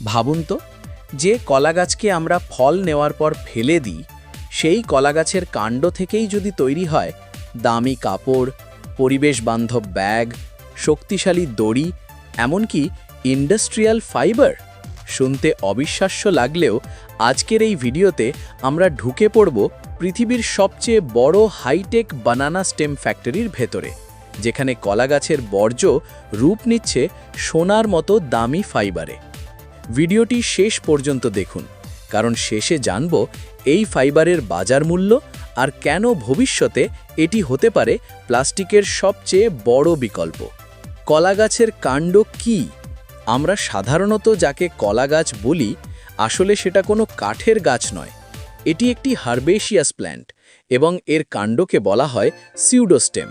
ভাবুন তো, যে কলা গাছকে আমরা ফল নেওয়ার পর ফেলে দিই, সেই কলা গাছের কাণ্ড থেকেই যদি তৈরি হয় দামি কাপড়, পরিবেশ বান্ধব ব্যাগ, শক্তিশালী দড়ি, এমনকি ইন্ডাস্ট্রিয়াল ফাইবার। শুনতে অবিশ্বাস্য লাগলেও আজকের এই ভিডিওতে আমরা ঢুকে পড়ব পৃথিবীর সবচেয়ে বড় হাইটেক বানানা স্টেম ফ্যাক্টরির ভেতরে, যেখানে কলা গাছের বর্জ্য রূপ নিচ্ছে সোনার মতো দামি ফাইবারে। ভিডিওটি শেষ পর্যন্ত দেখুন, কারণ শেষে জানব এই ফাইবারের বাজার মূল্য আর কেন ভবিষ্যতে এটি হতে পারে প্লাস্টিকের সবচেয়ে বড় বিকল্প। কলা গাছের কাণ্ড কি? আমরা সাধারণত যাকে কলা গাছ বলি, আসলে সেটা কোনো কাঠের গাছ নয়। এটি একটি হার্বেশিয়াস প্ল্যান্ট এবং এর কাণ্ডকে বলা হয় সিউডোস্টেম।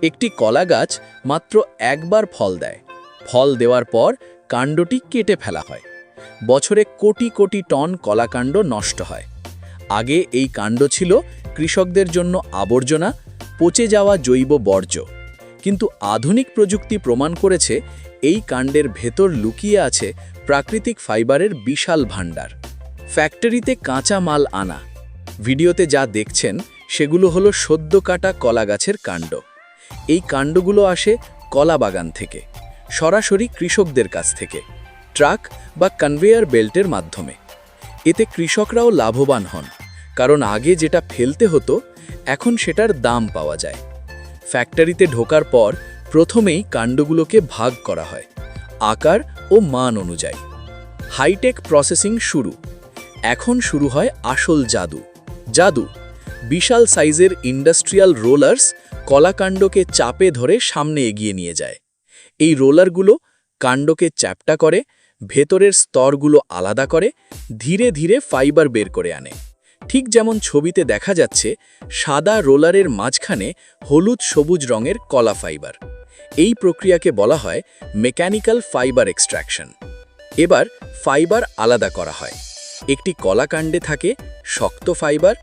একটি কলা গাছ মাত্র একবার ফল দেয়। ফল দেওয়ার পর কাণ্ডটি কেটে ফেলা হয়। বছরে কোটি কোটি টন কলাকাণ্ড নষ্ট হয়। আগে এই কাণ্ড ছিল কৃষকদের জন্য আবর্জনা, পচে যাওয়া জৈব বর্জ্য। কিন্তু আধুনিক প্রযুক্তি প্রমাণ করেছে এই কাণ্ডের ভেতর লুকিয়ে আছে প্রাকৃতিক ফাইবারের বিশাল ভাণ্ডার। ফ্যাক্টরিতে কাঁচা মাল আনা। ভিডিওতে যা দেখছেন সেগুলো হলো সদ্য কাটা কলা গাছের কাণ্ড। এই কাণ্ডগুলো আসে কলা বাগান থেকে, সরাসরি কৃষকদের কাছ থেকে, ট্রাক বা কনভেয়ার বেল্টের মাধ্যমে। এতে কৃষকরাও লাভবান হন, কারণ আগে যেটা ফেলতে হতো এখন সেটার দাম পাওয়া যায়। ফ্যাক্টরিতে ঢোকার পর প্রথমেই কাণ্ডগুলোকে ভাগ করা হয় আকার ও মান অনুযায়ী। হাইটেক প্রসেসিং শুরু। এখন শুরু হয় আসল জাদু। বিশাল সাইজের ইন্ডাস্ট্রিয়াল রোলার্স কলাকাণ্ডকে চাপে ধরে সামনে এগিয়ে নিয়ে যায়। এই রোলারগুলো কাণ্ডকে চ্যাপ্টা করে, ভেতরের স্তরগুলো আলাদা করে, ধীরে ধীরে ফাইবার বের করে আনে। ঠিক যেমন ছবিতে দেখা যাচ্ছে, সাদা রোলারের মাঝখানে হলুদ সবুজ রঙের কলা ফাইবার। এই প্রক্রিয়াকে বলা হয় মেকানিক্যাল ফাইবার এক্সট্র্যাকশন। এবার ফাইবার আলাদা করা হয়। একটি কলাকাণ্ডে থাকে শক্ত ফাইবার,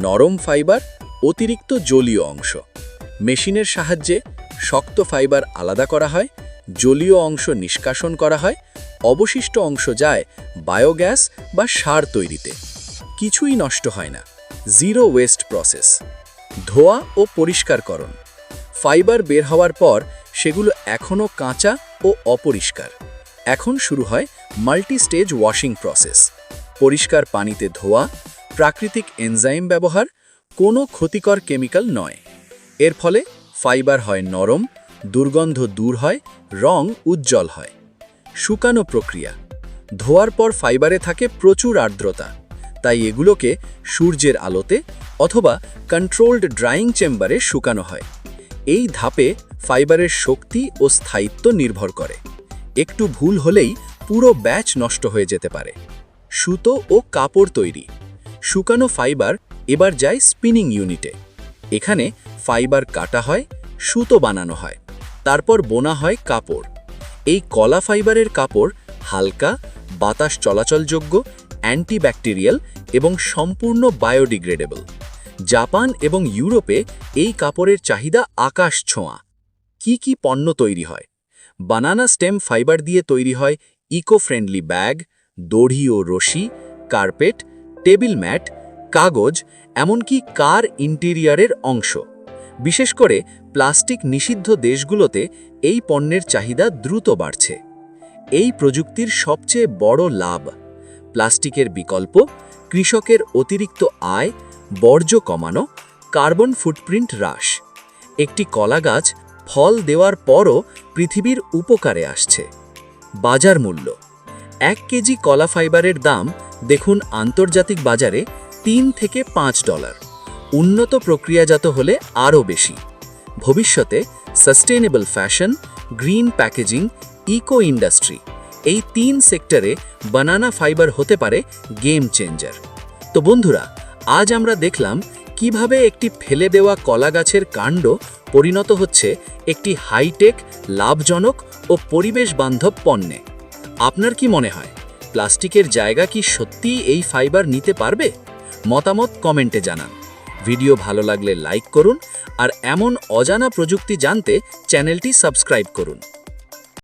নরম ফাইবার, অতিরিক্ত জলীয় অংশ। মেশিনের সাহায্যে শক্ত ফাইবার আলাদা করা হয়, জলীয় অংশ নিষ্কাশন করা হয়, অবশিষ্ট অংশ যায় বায়োগ্যাস বা সার তৈরিতে। কিছুই নষ্ট হয় না, জিরো ওয়েস্ট প্রসেস। ধোয়া ও পরিষ্কারকরণ। ফাইবার বের হওয়ার পর সেগুলো এখনও কাঁচা ও অপরিষ্কার। এখন শুরু হয় মাল্টি স্টেজ ওয়াশিং প্রসেস। পরিষ্কার পানিতে ধোয়া, প্রাকৃতিক এনজাইম ব্যবহার, কোনো ক্ষতিকর কেমিক্যাল নয়। এর ফলে ফাইবার হয় নরম, দুর্গন্ধ দূর হয়, রং উজ্জ্বল হয়। শুকানো প্রক্রিয়া। ধোয়ার পর ফাইবারে থাকে প্রচুর আর্দ্রতা, তাই এগুলোকে সূর্যের আলোতে অথবা কন্ট্রোলড ড্রাইং চেম্বারে শুকানো হয়। এই ধাপে ফাইবারের শক্তি ও স্থায়িত্ব নির্ভর করে। একটু ভুল হলেই পুরো ব্যাচ নষ্ট হয়ে যেতে পারে। সুতো ও কাপড় তৈরি। শুকানো ফাইবার এবার যায় স্পিনিং ইউনিটে। এখানে ফাইবার কাটা হয়, সুতো বানানো হয়, তারপর বোনা হয় কাপড়। এই কলা ফাইবারের কাপড় হালকা, বাতাস চলাচলযোগ্য, অ্যান্টিব্যাকটেরিয়াল এবং সম্পূর্ণ বায়োডিগ্রেডেবল। জাপান এবং ইউরোপে এই কাপড়ের চাহিদা আকাশ ছোঁয়া। কি পণ্য তৈরি হয়? বানানা স্টেম ফাইবার দিয়ে তৈরি হয় ইকো ফ্রেন্ডলি ব্যাগ, দড়ি ও রশি, কার্পেট, টেবিল ম্যাট, কাগজ, এমনকি কার ইন্টেরিয়ারের অংশ। বিশেষ করে প্লাস্টিক নিষিদ্ধ দেশগুলোতে এই পণ্যের চাহিদা দ্রুত বাড়ছে। এই প্রযুক্তির সবচেয়ে বড় লাভ প্লাস্টিকের বিকল্প, কৃষকের অতিরিক্ত আয়, বর্জ্য কমানো, কার্বন ফুটপ্রিন্ট হ্রাস। একটি কলা গাছ ফল দেওয়ার পরও পৃথিবীর উপকারে আসছে। বাজার মূল্য। 1 কেজি কলা ফাইবারের দাম দেখুন আন্তর্জাতিক বাজারে $3 থেকে $5। উন্নত প্রক্রিয়াজাত হলে আরও বেশি। ভবিষ্যতে sustainable fashion, green packaging, eco industry, এই 3 সেক্টরে বানানা ফাইবার হতে পারে গেম চেঞ্জার। তো বন্ধুরা, আজ আমরা দেখলাম কিভাবে একটি ফেলে দেওয়া কলা গাছের কাণ্ড পরিণত হচ্ছে একটি হাইটেক, লাভজনক ও পরিবেশ বান্ধব পণ্যে। আপনার কি মনে হয়, প্লাস্টিকের জায়গা কি সত্যিই এই ফাইবার নিতে পারবে? মতামত কমেন্টে জানান। ভিডিও ভালো লাগলে লাইক করুন আর এমন অজানা প্রযুক্তি জানতে চ্যানেলটি সাবস্ক্রাইব করুন।